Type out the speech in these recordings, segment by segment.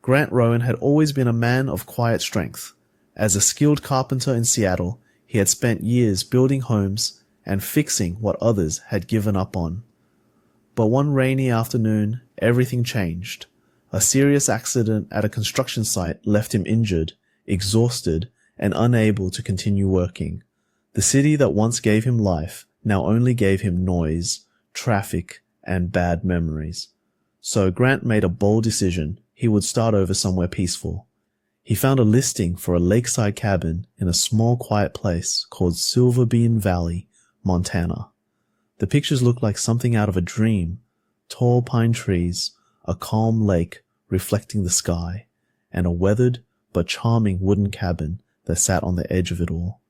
Grant Rowan had always been a man of quiet strength. As a skilled carpenter in Seattle, he had spent years building homes and fixing what others had given up on. But one rainy afternoon, everything changed. A serious accident at a construction site left him injured, exhausted, and unable to continue working. The city that once gave him life now only gave him noise, traffic, and bad memories. So Grant made a bold decision. He would start over somewhere peaceful. He found a listing for a lakeside cabin in a small quiet place called Silver Bean Valley, Montana. The pictures looked like something out of a dream. Tall pine trees, a calm lake reflecting the sky, and a weathered but charming wooden cabin that sat on the edge of it all.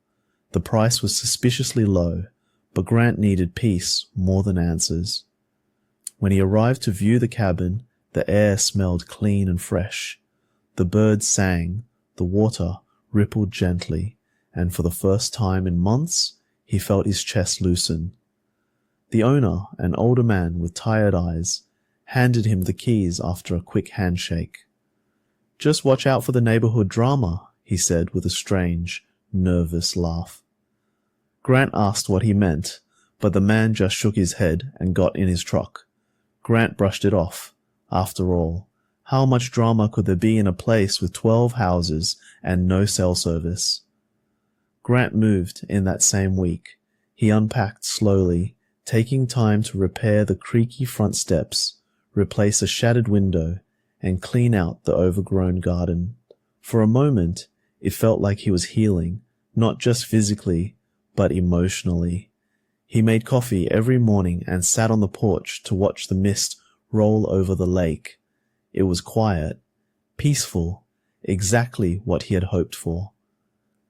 The price was suspiciously low, but Grant needed peace more than answers. When he arrived to view the cabin, the air smelled clean and fresh. The birds sang, the water rippled gently, and for the first time in months, he felt his chest loosen. The owner, an older man with tired eyes, handed him the keys after a quick handshake. "Just watch out for the neighborhood drama," he said with a strange, nervous laugh. Grant asked what he meant, but the man just shook his head and got in his truck. Grant brushed it off. After all, how much drama could there be in a place with 12 houses and no cell service? Grant moved in that same week. He unpacked slowly, taking time to repair the creaky front steps, replace a shattered window, and clean out the overgrown garden. For a moment, it felt like he was healing, not just physically, but emotionally. He made coffee every morning and sat on the porch to watch the mist roll over the lake. It was quiet, peaceful, exactly what he had hoped for.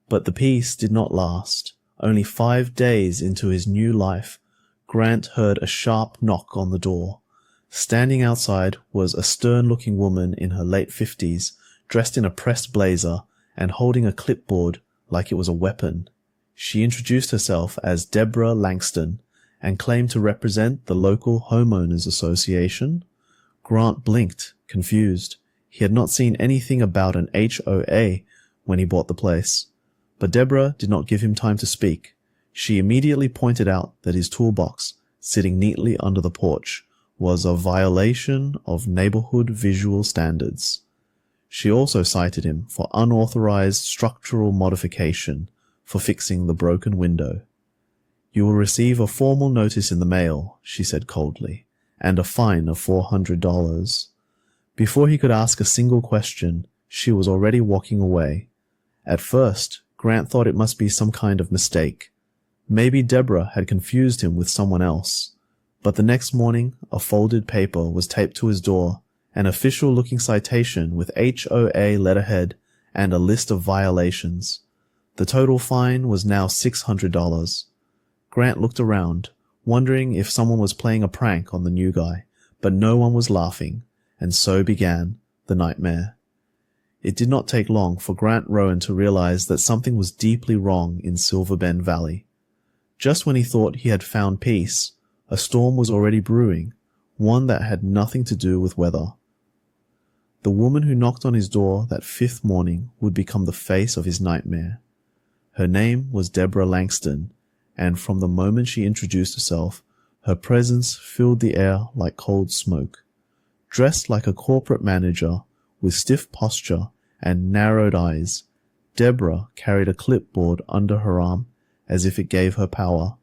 But the peace did not last. Only 5 days into his new life, Grant heard a sharp knock on the door. Standing outside was a stern-looking woman in her late 50s, dressed in a pressed blazer and holding a clipboard like it was a weapon. She introduced herself as Deborah Langston and claimed to represent the local Homeowners Association. Grant blinked, confused. He had not seen anything about an HOA when he bought the place. But Deborah did not give him time to speak. She immediately pointed out that his toolbox, sitting neatly under the porch, was a violation of neighborhood visual standards. She also cited him for unauthorized structural modification for fixing the broken window. "You will receive a formal notice in the mail," she said coldly, "and a fine of $400. Before he could ask a single question, she was already walking away. At first, Grant thought it must be some kind of mistake. Maybe Deborah had confused him with someone else. But the next morning, a folded paper was taped to his door, an official-looking citation with HOA letterhead and a list of violations. The total fine was now $600. Grant looked around, wondering if someone was playing a prank on the new guy, but no one was laughing, and so began the nightmare. It did not take long for Grant Rowan to realize that something was deeply wrong in Silver Bend Valley. Just when he thought he had found peace, a storm was already brewing, one that had nothing to do with weather. The woman who knocked on his door that 5th morning would become the face of his nightmare. Her name was Deborah Langston, and from the moment she introduced herself, her presence filled the air like cold smoke. Dressed like a corporate manager, with stiff posture and narrowed eyes, Deborah carried a clipboard under her arm as if it gave her power.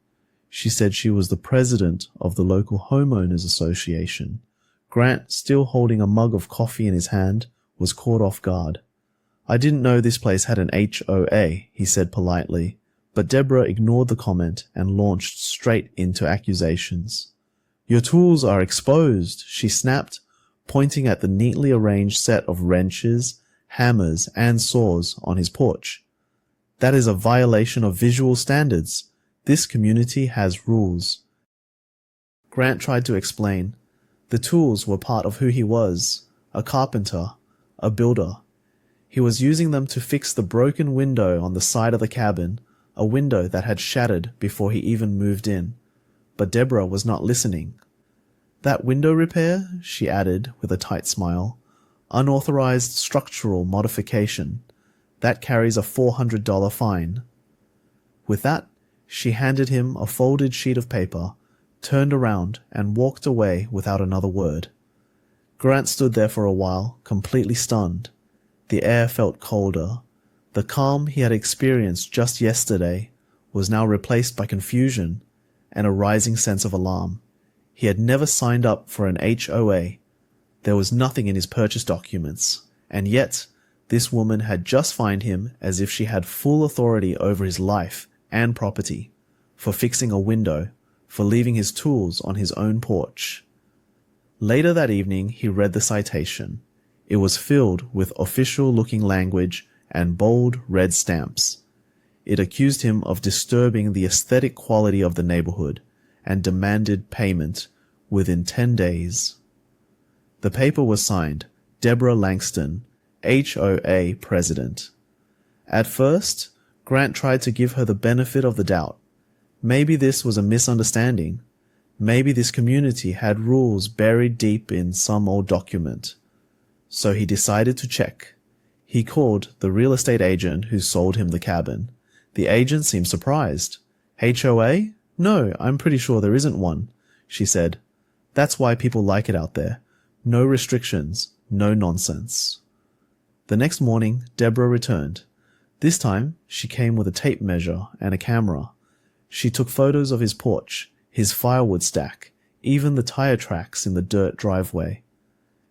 She said she was the president of the local Homeowners Association. Grant, still holding a mug of coffee in his hand, was caught off guard. "I didn't know this place had an HOA," he said politely, but Deborah ignored the comment and launched straight into accusations. "Your tools are exposed," she snapped, pointing at the neatly arranged set of wrenches, hammers, and saws on his porch. "That is a violation of visual standards. This community has rules." Grant tried to explain. The tools were part of who he was, a carpenter, a builder. He was using them to fix the broken window on the side of the cabin, a window that had shattered before he even moved in. But Deborah was not listening. "That window repair?" she added with a tight smile. Unauthorized structural modification. That carries a $400 fine. With that, she handed him a folded sheet of paper, turned around, and walked away without another word. Grant stood there for a while, completely stunned. The air felt colder. The calm he had experienced just yesterday was now replaced by confusion and a rising sense of alarm. He had never signed up for an HOA. There was nothing in his purchase documents, and yet this woman had just fined him as if she had full authority over his life and property, for fixing a window, for leaving his tools on his own porch. Later that evening, he read the citation. It was filled with official-looking language and bold red stamps. It accused him of disturbing the aesthetic quality of the neighborhood and demanded payment within 10 days. The paper was signed, Deborah Langston, HOA President. At first, Grant tried to give her the benefit of the doubt. Maybe this was a misunderstanding. Maybe this community had rules buried deep in some old document. So he decided to check. He called the real estate agent who sold him the cabin. The agent seemed surprised. HOA? No, I'm pretty sure there isn't one, she said. That's why people like it out there. No restrictions, no nonsense. The next morning, Deborah returned. This time, she came with a tape measure and a camera. She took photos of his porch, his firewood stack, even the tire tracks in the dirt driveway.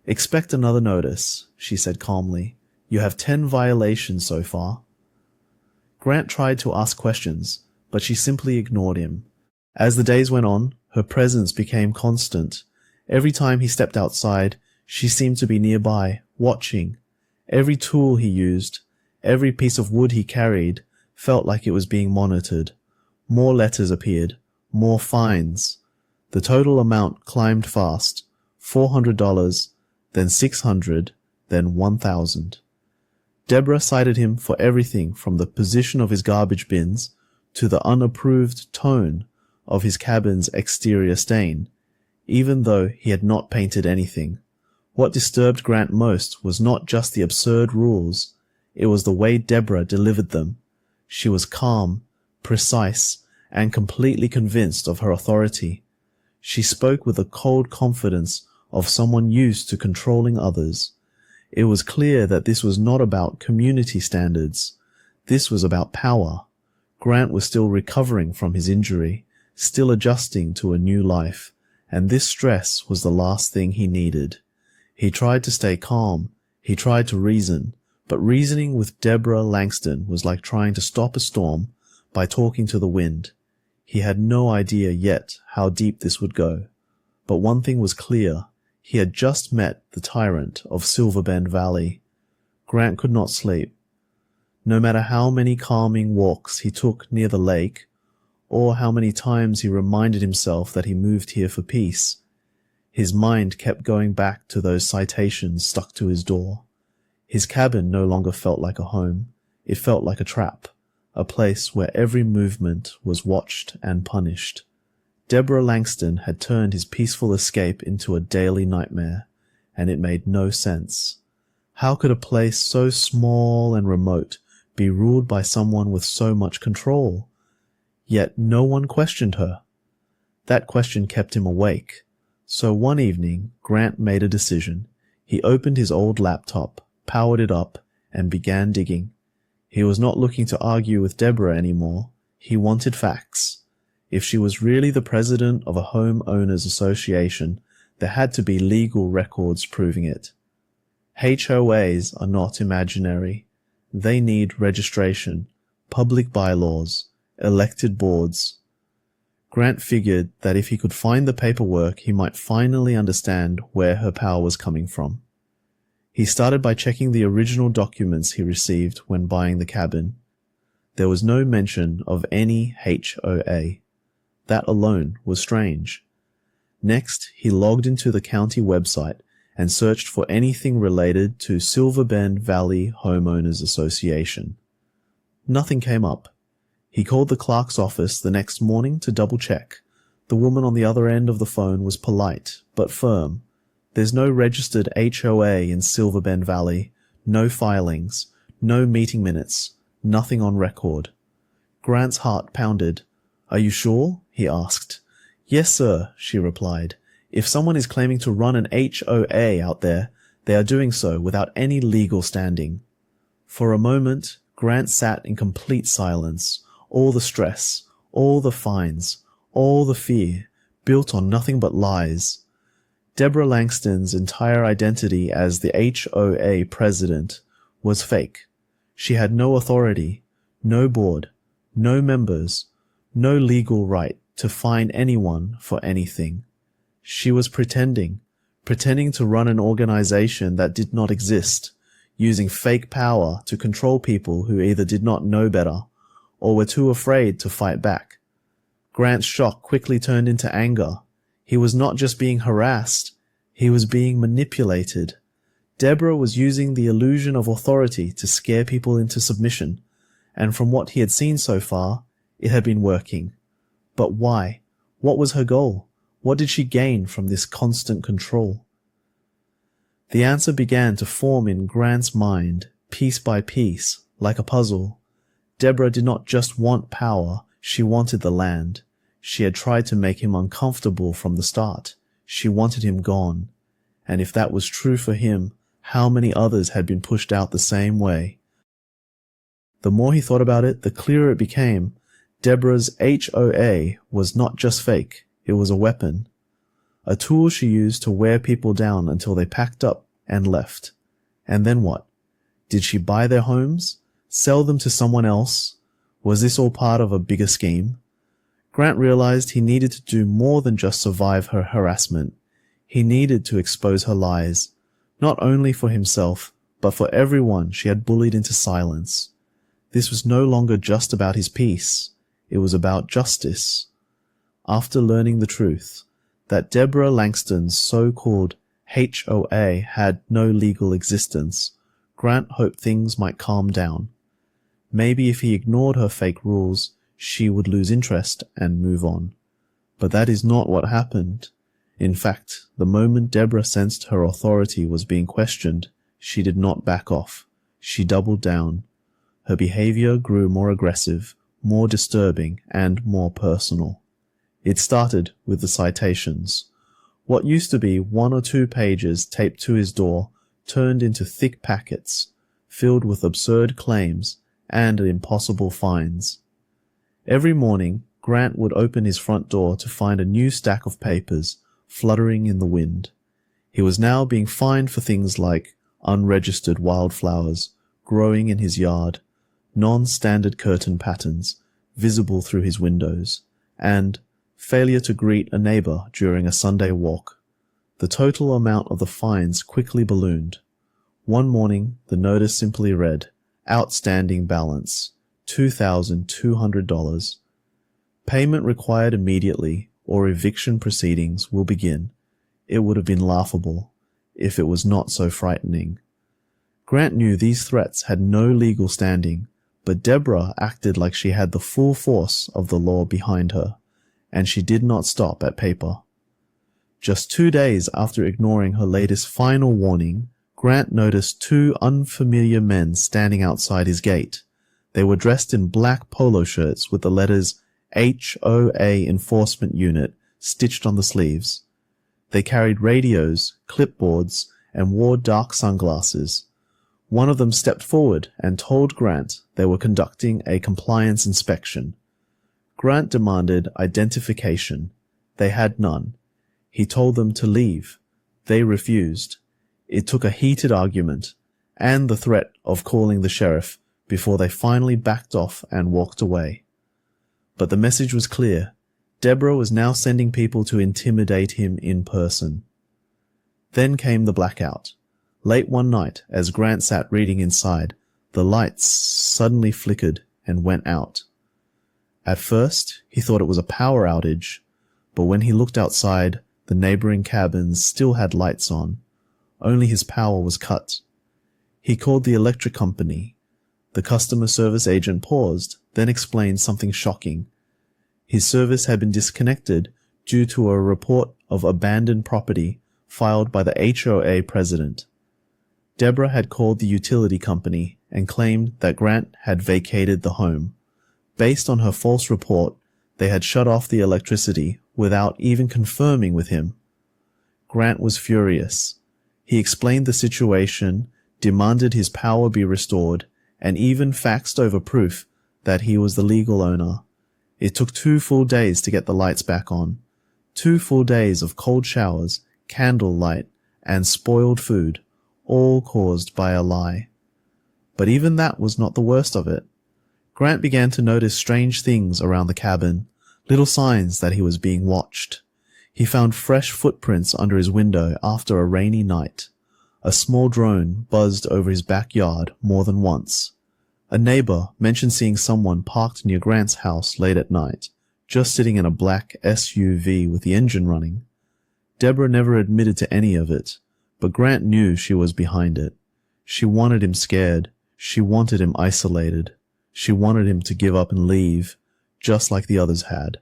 Expect another notice, she said calmly. You have 10 violations so far. Grant tried to ask questions, but she simply ignored him. As the days went on, her presence became constant. Every time he stepped outside, she seemed to be nearby, watching. Every tool he used, every piece of wood he carried, felt like it was being monitored. More letters appeared, more fines. The total amount climbed fast, $400, then $600, then $1,000. Deborah cited him for everything from the position of his garbage bins to the unapproved tone of his cabin's exterior stain, even though he had not painted anything. What disturbed Grant most was not just the absurd rules, it was the way Deborah delivered them. She was calm, precise, and completely convinced of her authority. She spoke with the cold confidence of someone used to controlling others. It was clear that this was not about community standards. This was about power. Grant was still recovering from his injury, still adjusting to a new life, and this stress was the last thing he needed. He tried to stay calm. He tried to reason, but reasoning with Deborah Langston was like trying to stop a storm by talking to the wind. He had no idea yet how deep this would go. But one thing was clear. He had just met the tyrant of Silverbend Valley. Grant could not sleep. No matter how many calming walks he took near the lake, or how many times he reminded himself that he moved here for peace, his mind kept going back to those citations stuck to his door. His cabin no longer felt like a home. It felt like a trap, a place where every movement was watched and punished. Deborah Langston had turned his peaceful escape into a daily nightmare, and it made no sense. How could a place so small and remote be ruled by someone with so much control? Yet no one questioned her. That question kept him awake. So one evening, Grant made a decision. He opened his old laptop, powered it up, and began digging. He was not looking to argue with Deborah anymore. He wanted facts. If she was really the president of a homeowners association, there had to be legal records proving it. HOAs are not imaginary. They need registration, public bylaws, elected boards. Grant figured that if he could find the paperwork, he might finally understand where her power was coming from. He started by checking the original documents he received when buying the cabin. There was no mention of any HOA. That alone was strange. Next, he logged into the county website and searched for anything related to Silverbend Valley Homeowners Association. Nothing came up. He called the clerk's office the next morning to double-check. The woman on the other end of the phone was polite, but firm. There's no registered HOA in Silverbend Valley, no filings, no meeting minutes, nothing on record. Grant's heart pounded. Are you sure? He asked. Yes, sir, she replied. If someone is claiming to run an HOA out there, they are doing so without any legal standing. For a moment, Grant sat in complete silence. All the stress, all the fines, all the fear, built on nothing but lies. Deborah Langston's entire identity as the HOA president was fake. She had no authority, no board, no members, no legal right to fine anyone for anything. She was pretending to run an organization that did not exist, using fake power to control people who either did not know better or were too afraid to fight back. Grant's shock quickly turned into anger. He was not just being harassed, he was being manipulated. Deborah was using the illusion of authority to scare people into submission, and from what he had seen so far, it had been working. But why? What was her goal? What did she gain from this constant control? The answer began to form in Grant's mind, piece by piece, like a puzzle. Deborah did not just want power, she wanted the land. She had tried to make him uncomfortable from the start. She wanted him gone. And if that was true for him, how many others had been pushed out the same way? The more he thought about it, the clearer it became. Deborah's HOA was not just fake, it was a weapon. A tool she used to wear people down until they packed up and left. And then what? Did she buy their homes? Sell them to someone else? Was this all part of a bigger scheme? Grant realized he needed to do more than just survive her harassment. He needed to expose her lies, not only for himself, but for everyone she had bullied into silence. This was no longer just about his peace. It was about justice. After learning the truth, that Deborah Langston's so-called HOA had no legal existence, Grant hoped things might calm down. Maybe if he ignored her fake rules, she would lose interest and move on. But that is not what happened. In fact, the moment Deborah sensed her authority was being questioned, she did not back off. She doubled down. Her behavior grew more aggressive, more disturbing, and more personal. It started with the citations. What used to be 1 or 2 pages taped to his door turned into thick packets, filled with absurd claims and impossible fines. Every morning, Grant would open his front door to find a new stack of papers fluttering in the wind. He was now being fined for things like unregistered wildflowers growing in his yard, non-standard curtain patterns visible through his windows, and failure to greet a neighbor during a Sunday walk. The total amount of the fines quickly ballooned. One morning, the notice simply read, "Outstanding balance, $2,200. Payment required immediately, or eviction proceedings will begin." It would have been laughable if it was not so frightening. Grant knew these threats had no legal standing, but Deborah acted like she had the full force of the law behind her, and she did not stop at paper. Just 2 days after ignoring her latest final warning, Grant noticed 2 unfamiliar men standing outside his gate. They were dressed in black polo shirts with the letters HOA Enforcement Unit stitched on the sleeves. They carried radios, clipboards, and wore dark sunglasses. One of them stepped forward and told Grant they were conducting a compliance inspection. Grant demanded identification. They had none. He told them to leave. They refused. It took a heated argument and the threat of calling the sheriff before they finally backed off and walked away. But the message was clear. Deborah was now sending people to intimidate him in person. Then came the blackout. Late one night, as Grant sat reading inside, the lights suddenly flickered and went out. At first, he thought it was a power outage, but when he looked outside, the neighboring cabins still had lights on. Only his power was cut. He called the electric company. The customer service agent paused, then explained something shocking. His service had been disconnected due to a report of abandoned property filed by the HOA president. Deborah had called the utility company and claimed that Grant had vacated the home. Based on her false report, they had shut off the electricity without even confirming with him. Grant was furious. He explained the situation, demanded his power be restored, and even faxed over proof that he was the legal owner. It took 2 full days to get the lights back on. 2 full days of cold showers, candlelight, and spoiled food, all caused by a lie. But even that was not the worst of it. Grant began to notice strange things around the cabin, little signs that he was being watched. He found fresh footprints under his window after a rainy night. A small drone buzzed over his backyard more than once. A neighbor mentioned seeing someone parked near Grant's house late at night, just sitting in a black SUV with the engine running. Deborah never admitted to any of it, but Grant knew she was behind it. She wanted him scared. She wanted him isolated. She wanted him to give up and leave, just like the others had.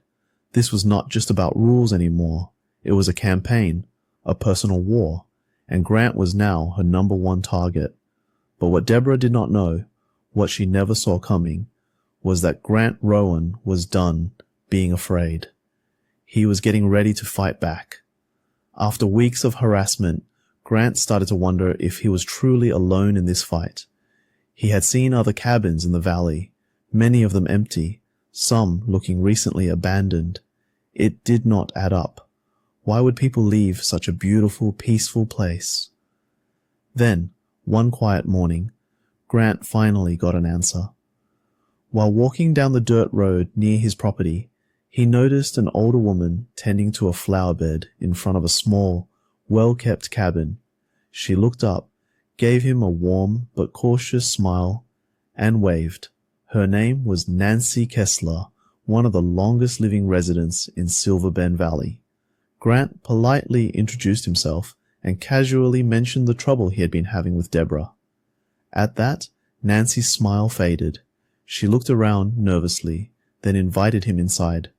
This was not just about rules anymore. It was a campaign, a personal war, and Grant was now her number one target. But what Deborah did not know, what she never saw coming, was that Grant Rowan was done being afraid. He was getting ready to fight back. After weeks of harassment, Grant started to wonder if he was truly alone in this fight. He had seen other cabins in the valley, many of them empty, some looking recently abandoned. It did not add up. Why would people leave such a beautiful, peaceful place? Then, one quiet morning, Grant finally got an answer. While walking down the dirt road near his property, he noticed an older woman tending to a flower bed in front of a small, well-kept cabin. She looked up, gave him a warm but cautious smile, and waved. Her name was Nancy Kessler, one of the longest-living residents in Silver Bend Valley. Grant politely introduced himself and casually mentioned the trouble he had been having with Deborah. At that, Nancy's smile faded. She looked around nervously, then invited him inside.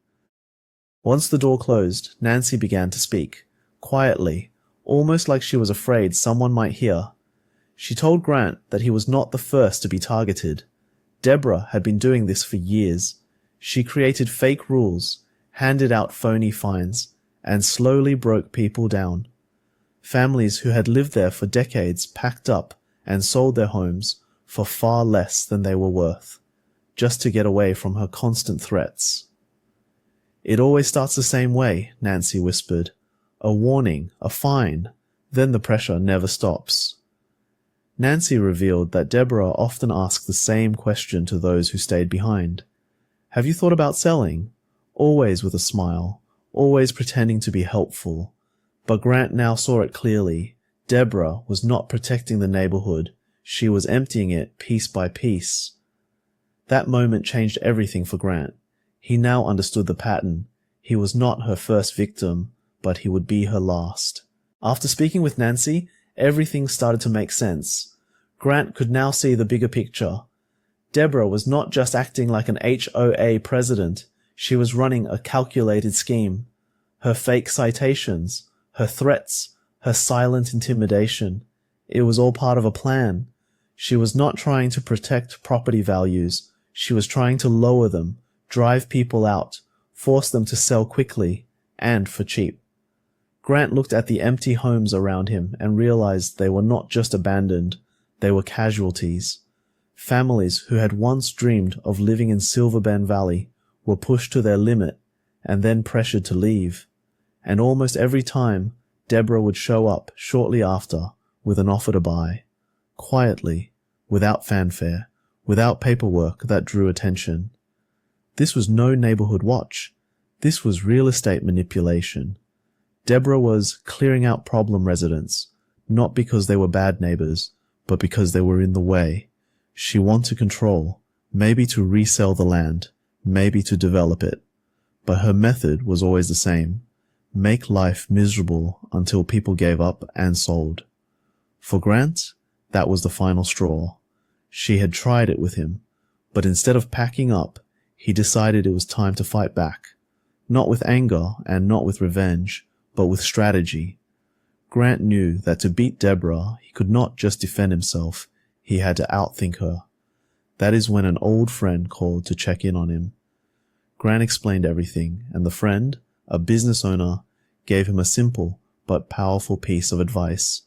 Once the door closed, Nancy began to speak, quietly, almost like she was afraid someone might hear. She told Grant that he was not the first to be targeted. Deborah had been doing this for years. She created fake rules, handed out phony fines, and slowly broke people down. Families who had lived there for decades packed up and sold their homes for far less than they were worth, just to get away from her constant threats. "It always starts the same way," Nancy whispered. "A warning, a fine, then the pressure never stops." Nancy revealed that Deborah often asked the same question to those who stayed behind. "Have you thought about selling?" Always with a smile, always pretending to be helpful. But Grant now saw it clearly. Deborah was not protecting the neighborhood. She was emptying it piece by piece. That moment changed everything for Grant. He now understood the pattern. He was not her first victim, but he would be her last. After speaking with Nancy, everything started to make sense. Grant could now see the bigger picture. Deborah was not just acting like an HOA president. She was running a calculated scheme. Her fake citations, her threats, her silent intimidation. It was all part of a plan. She was not trying to protect property values. She was trying to lower them, drive people out, force them to sell quickly, and for cheap. Grant looked at the empty homes around him and realized they were not just abandoned, they were casualties. Families who had once dreamed of living in Silver Bend Valley were pushed to their limit and then pressured to leave. And almost every time, Deborah would show up shortly after with an offer to buy, quietly, without fanfare, without paperwork that drew attention. This was no neighborhood watch. This was real estate manipulation. Deborah was clearing out problem residents, not because they were bad neighbors, but because they were in the way. She wanted control, maybe to resell the land, maybe to develop it. But her method was always the same: make life miserable until people gave up and sold. For Grant, that was the final straw. She had tried it with him, but instead of packing up, he decided it was time to fight back. Not with anger and not with revenge, but with strategy. Grant knew that to beat Deborah, he could not just defend himself, he had to outthink her. That is when an old friend called to check in on him. Grant explained everything, and the friend, a business owner, gave him a simple but powerful piece of advice.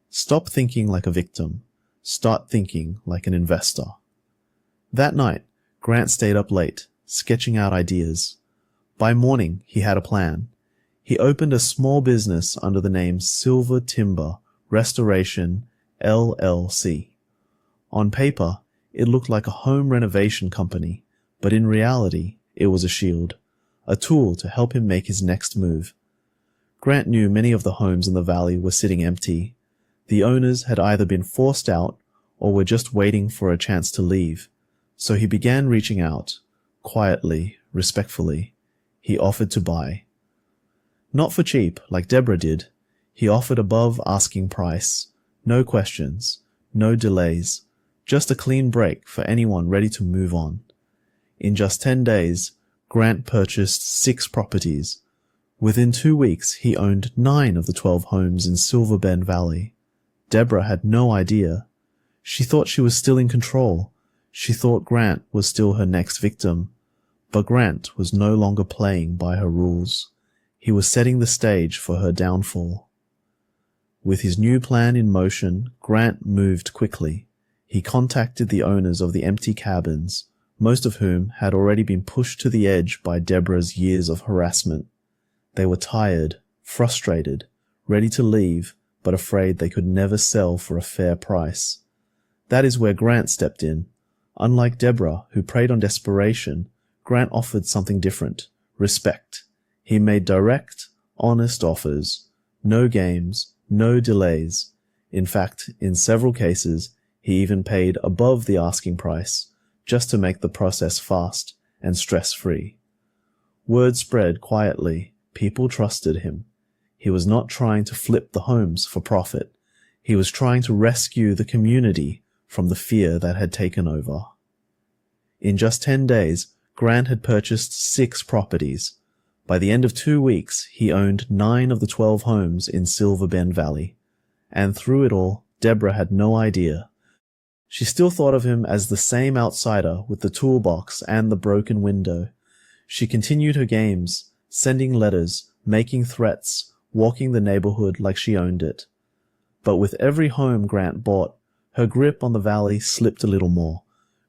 Stop thinking like a victim. Start thinking like an investor. That night, Grant stayed up late, sketching out ideas. By morning, he had a plan. He opened a small business under the name Silver Timber Restoration, LLC. On paper, it looked like a home renovation company, but in reality, it was a shield, a tool to help him make his next move. Grant knew many of the homes in the valley were sitting empty. The owners had either been forced out or were just waiting for a chance to leave. So he began reaching out. Quietly, respectfully, he offered to buy. Not for cheap, like Deborah did. He offered above asking price. No questions, no delays, just a clean break for anyone ready to move on. In just 10 days, Grant purchased 6 properties. Within 2 weeks, he owned 9 of the 12 homes in Silver Bend Valley. Deborah had no idea. She thought she was still in control. She thought Grant was still her next victim. But Grant was no longer playing by her rules. He was setting the stage for her downfall. With his new plan in motion, Grant moved quickly. He contacted the owners of the empty cabins, most of whom had already been pushed to the edge by Deborah's years of harassment. They were tired, frustrated, ready to leave, but afraid they could never sell for a fair price. That is where Grant stepped in. Unlike Deborah, who preyed on desperation, Grant offered something different: respect. He made direct, honest offers. No games, no delays. In fact, in several cases, he even paid above the asking price, just to make the process fast and stress-free. Word spread quietly. People trusted him. He was not trying to flip the homes for profit. He was trying to rescue the community from the fear that had taken over. In just 10 days, Grant had purchased 6 properties. By the end of 2 weeks, he owned 9 of the 12 homes in Silver Bend Valley. And through it all, Deborah had no idea. She still thought of him as the same outsider with the toolbox and the broken window. She continued her games, sending letters, making threats, walking the neighborhood like she owned it. But with every home Grant bought, her grip on the valley slipped a little more.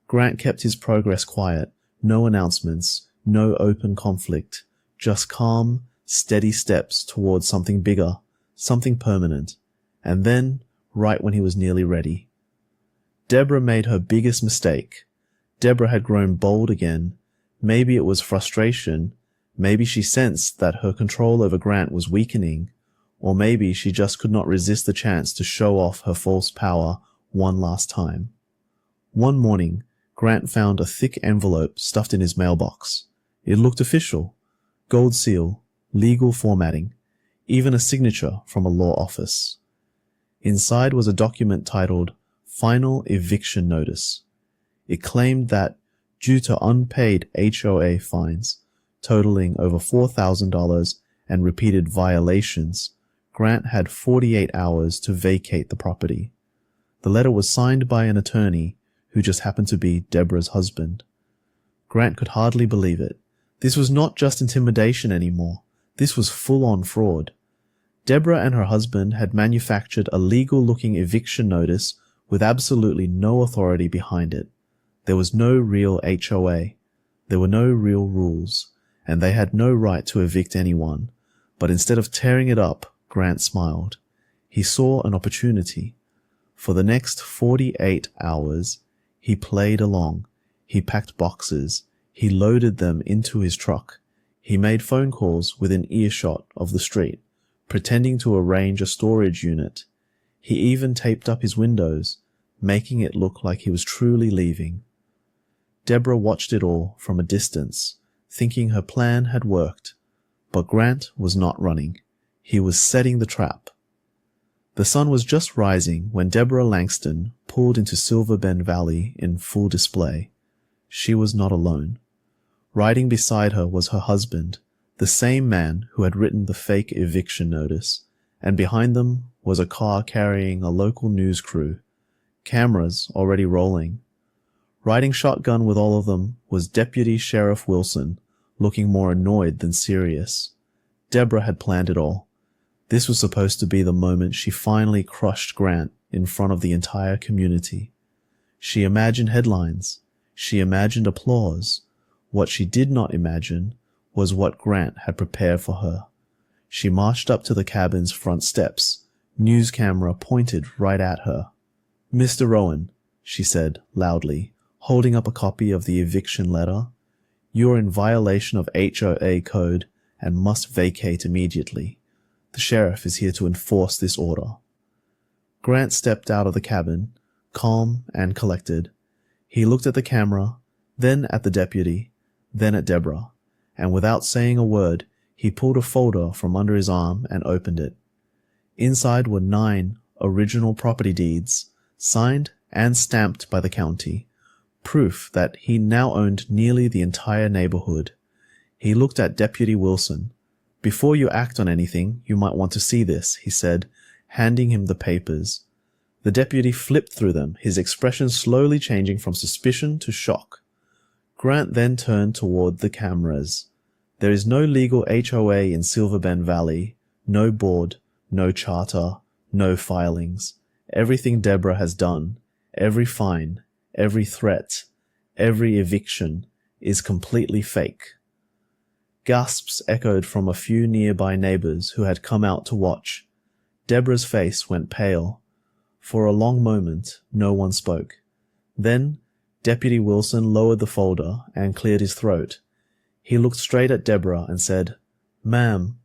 Grant kept his progress quiet, no announcements, no open conflict, just calm, steady steps towards something bigger, something permanent. And then, right when he was nearly ready, Deborah made her biggest mistake. Deborah had grown bold again. Maybe it was frustration. Maybe she sensed that her control over Grant was weakening. Or maybe she just could not resist the chance to show off her false power one last time. One morning, Grant found a thick envelope stuffed in his mailbox. It looked official. Gold seal, legal formatting, even a signature from a law office. Inside was a document titled Final Eviction Notice. It claimed that, due to unpaid HOA fines, totaling over $4,000 and repeated violations, Grant had 48 hours to vacate the property. The letter was signed by an attorney who just happened to be Deborah's husband. Grant could hardly believe it. This was not just intimidation anymore. This was full-on fraud. Deborah and her husband had manufactured a legal-looking eviction notice with absolutely no authority behind it. There was no real HOA. There were no real rules, and they had no right to evict anyone. But instead of tearing it up, Grant smiled. He saw an opportunity. For the next 48 hours, he played along. He packed boxes. He loaded them into his truck. He made phone calls within earshot of the street, pretending to arrange a storage unit. He even taped up his windows, making it look like he was truly leaving. Deborah watched it all from a distance, thinking her plan had worked. But Grant was not running. He was setting the trap. The sun was just rising when Deborah Langston pulled into Silver Bend Valley in full display. She was not alone. Riding beside her was her husband, the same man who had written the fake eviction notice, and behind them was a car carrying a local news crew, cameras already rolling. Riding shotgun with all of them was Deputy Sheriff Wilson, looking more annoyed than serious. Deborah had planned it all. This was supposed to be the moment she finally crushed Grant in front of the entire community. She imagined headlines. She imagined applause. What she did not imagine was what Grant had prepared for her. She marched up to the cabin's front steps, news camera pointed right at her. "Mr. Rowan," she said loudly, holding up a copy of the eviction letter, "you are in violation of HOA code and must vacate immediately. The sheriff is here to enforce this order." Grant stepped out of the cabin, calm and collected. He looked at the camera, then at the deputy, then at Deborah, and without saying a word, he pulled a folder from under his arm and opened it. Inside were 9 original property deeds, signed and stamped by the county, proof that he now owned nearly the entire neighborhood. He looked at Deputy Wilson. "Before you act on anything, you might want to see this," he said, handing him the papers. The deputy flipped through them, his expression slowly changing from suspicion to shock. Grant then turned toward the cameras. "There is no legal HOA in Silver Bend Valley, no board, no charter, no filings. Everything Deborah has done, every fine, every threat, every eviction, is completely fake." Gasps echoed from a few nearby neighbors who had come out to watch. Deborah's face went pale. For a long moment, no one spoke. Then, Deputy Wilson lowered the folder and cleared his throat. He looked straight at Deborah and said, "Ma'am,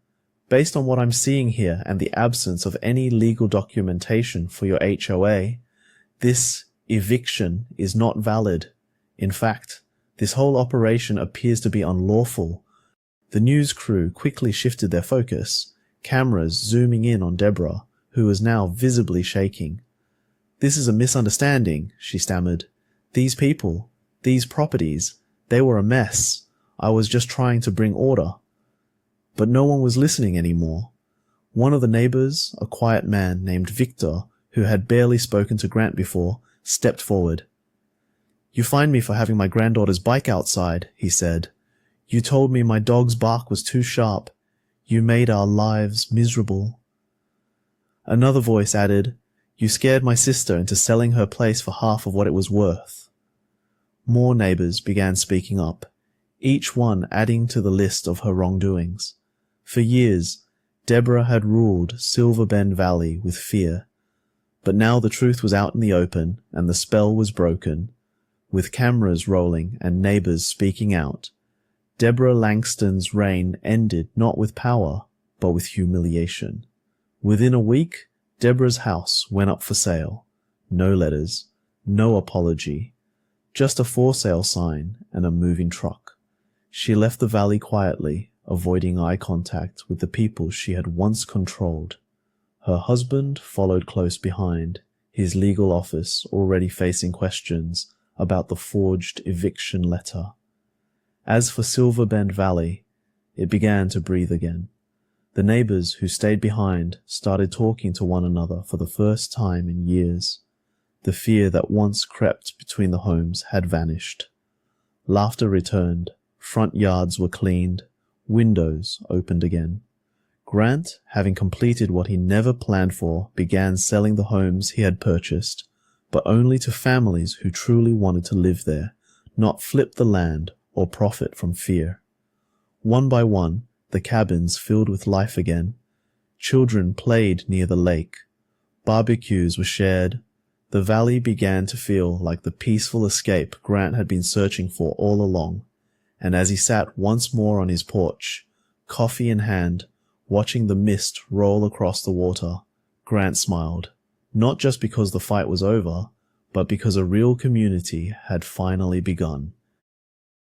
based on what I'm seeing here and the absence of any legal documentation for your HOA, this eviction is not valid. In fact, this whole operation appears to be unlawful." The news crew quickly shifted their focus, cameras zooming in on Deborah, who was now visibly shaking. "This is a misunderstanding," she stammered. "These people, these properties, they were a mess. I was just trying to bring order." But no one was listening anymore. One of the neighbors, a quiet man named Victor, who had barely spoken to Grant before, stepped forward. "You fined me for having my granddaughter's bike outside," he said. "You told me my dog's bark was too sharp. You made our lives miserable." Another voice added, "You scared my sister into selling her place for half of what it was worth." More neighbors began speaking up, each one adding to the list of her wrongdoings. For years, Deborah had ruled Silver Bend Valley with fear. But now the truth was out in the open and the spell was broken. With cameras rolling and neighbors speaking out, Deborah Langston's reign ended not with power, but with humiliation. Within a week, Deborah's house went up for sale. No letters, no apology, just a for sale sign and a moving truck. She left the valley quietly, avoiding eye contact with the people she had once controlled. Her husband followed close behind, his legal office already facing questions about the forged eviction letter. As for Silver Bend Valley, it began to breathe again. The neighbors who stayed behind started talking to one another for the first time in years. The fear that once crept between the homes had vanished. Laughter returned, front yards were cleaned, windows opened again. Grant, having completed what he never planned for, began selling the homes he had purchased, but only to families who truly wanted to live there, not flip the land or profit from fear. One by one, the cabins filled with life again. Children played near the lake. Barbecues were shared. The valley began to feel like the peaceful escape Grant had been searching for all along. And as he sat once more on his porch, coffee in hand, watching the mist roll across the water, Grant smiled. Not just because the fight was over, but because a real community had finally begun.